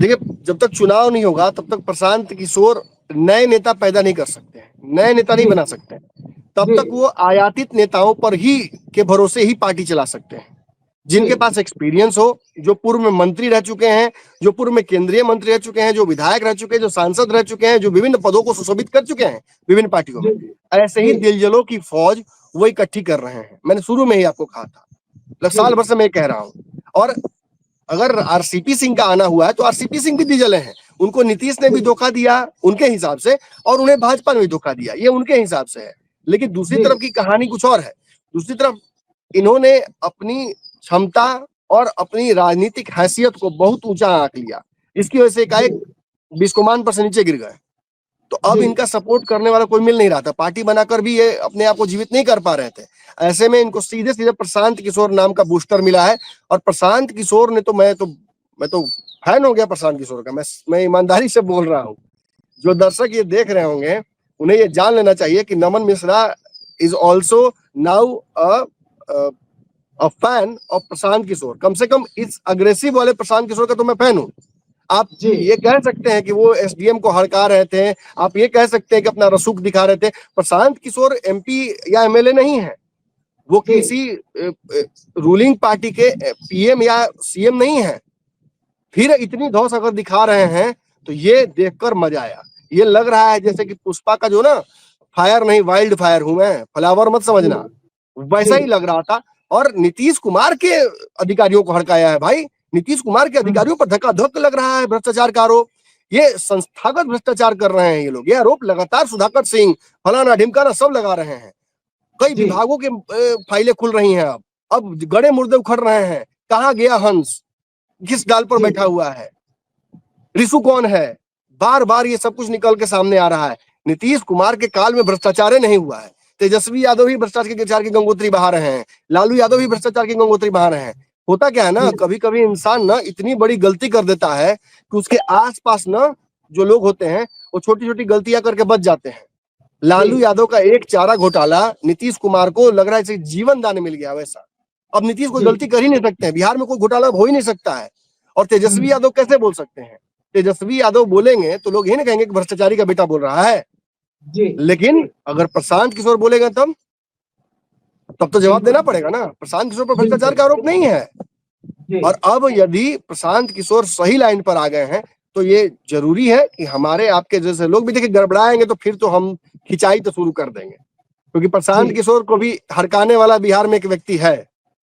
देखिए, जब तक चुनाव नहीं होगा तब तक प्रशांत किशोर नए नेता पैदा नहीं कर सकते हैं, नए नेता नहीं जी बना सकते हैं। तब जी तक वो आयातित नेताओं पर ही के भरोसे ही पार्टी चला सकते हैं, जी जिनके पास एक्सपीरियंस हो, जो पूर्व में मंत्री रह चुके हैं, जो पूर्व में केंद्रीय मंत्री रह चुके हैं, जो विधायक रह चुके हैं, जो सांसद रह चुके हैं, जो विभिन्न पदों को सुशोभित कर चुके हैं विभिन्न पार्टियों जी में। ऐसे ही जी दिलजलों की फौज वो इकट्ठी कर रहे हैं। मैंने शुरू में ही आपको कहा था, मतलब जी साल भर से मैं कह रहा हूँ। और अगर आरसीपी सिंह का आना हुआ है तो आरसीपी सिंह भी दिलजले हैं। उनको नीतीश ने भी धोखा दिया उनके हिसाब से, और उन्हें भाजपा ने भी धोखा दिया, ये उनके हिसाब से है। लेकिन दूसरी जी तरफ की कहानी कुछ और है। दूसरी तरफ इन्होंने अपनी क्षमता और अपनी राजनीतिक हैसियत को बहुत ऊंचा आंक लिया। इसकी वजह से जी एकाएक बिस्कोमान पर से नीचे गिर गए। तो अब जी इनका सपोर्ट करने वाला कोई मिल नहीं रहा था, पार्टी बनाकर भी ये अपने आप को जीवित नहीं कर पा रहे थे। ऐसे में इनको सीधे सीधे प्रशांत किशोर नाम का बूस्टर मिला है। और प्रशांत किशोर ने तो मैं तो फैन हो गया प्रशांत किशोर का। मैं ईमानदारी से बोल रहा हूँ। जो दर्शक ये देख रहे होंगे उन्हें ये जान लेना चाहिए कि Naman Mishra is also now a fan of Prashant Kishor. कम से कम इस अग्रेसिव वाले प्रशांत किशोर का तो मैं फैन हूँ। आप जी ये कह सकते हैं कि वो एसडीएम को हड़का रहे थे, आप ये कह सकते हैं कि अपना रसूख दिखा रहे थे। प्रशांत किशोर एमपी या एमएलए नहीं है, वो जी किसी रूलिंग पार्टी के पीएम या सीएम नहीं है। फिर इतनी धौस अगर दिखा रहे हैं तो ये देखकर मजा आया। ये लग रहा है जैसे कि पुष्पा का जो ना, फायर नहीं वाइल्ड फायर हूं मैं, फ्लावर मत जी समझना, जी वैसा ही लग रहा था। और नीतीश कुमार के अधिकारियों को हड़काया है भाई। नीतीश कुमार के अधिकारियों पर धक्का-धक्का लग रहा है भ्रष्टाचार का आरोप। ये संस्थागत भ्रष्टाचार कर रहे हैं ये लोग। ये आरोप लगातार सुधाकर सिंह, फलाना ढिमकाना सब लगा रहे हैं। कई जी विभागों के फाइलें खुल रही हैं। अब गड़े मुर्दे उखड़ रहे हैं। कहाँ गया हंस, किस डाल पर जी बैठा हुआ है, रिशु कौन है, बार बार ये सब कुछ निकल के सामने आ रहा है। नीतीश कुमार के काल में भ्रष्टाचार नहीं हुआ है। तेजस्वी यादव ही भ्रष्टाचार की गंगोत्री बहा रहे हैं, लालू यादव ही भ्रष्टाचार की गंगोत्री बहा रहे हैं। होता क्या है ना, जी कभी कभी इंसान ना इतनी बड़ी गलती कर देता है कि उसके आसपास ना जो लोग होते हैं वो छोटी छोटी गलतियां करके बच जाते हैं। जी लालू यादव का एक चारा घोटाला नीतीश कुमार को लग रहा है जैसे जीवन दान मिल गया वैसा। अब नीतीश कोई जी गलती कर ही नहीं सकते हैं, बिहार में कोई घोटाला हो ही नहीं सकता है। और तेजस्वी यादव कैसे बोल सकते हैं? तेजस्वी यादव बोलेंगे तो लोग ये नहीं कहेंगे कि भ्रष्टाचारी का बेटा बोल रहा है। जी लेकिन अगर प्रशांत किशोर बोलेगा तब तो जवाब बिल्कुल देना पड़ेगा ना। प्रशांत किशोर पर भ्रष्टाचार बिल्कुल का आरोप नहीं है। जी और अब यदि प्रशांत किशोर सही लाइन पर आ गए हैं तो ये जरूरी है कि हमारे आपके जैसे लोग भी देखिए गड़बड़ाएंगे तो फिर तो हम खिंचाई तो शुरू कर देंगे, क्योंकि जी प्रशांत किशोर को भी हड़काने वाला बिहार में एक व्यक्ति है।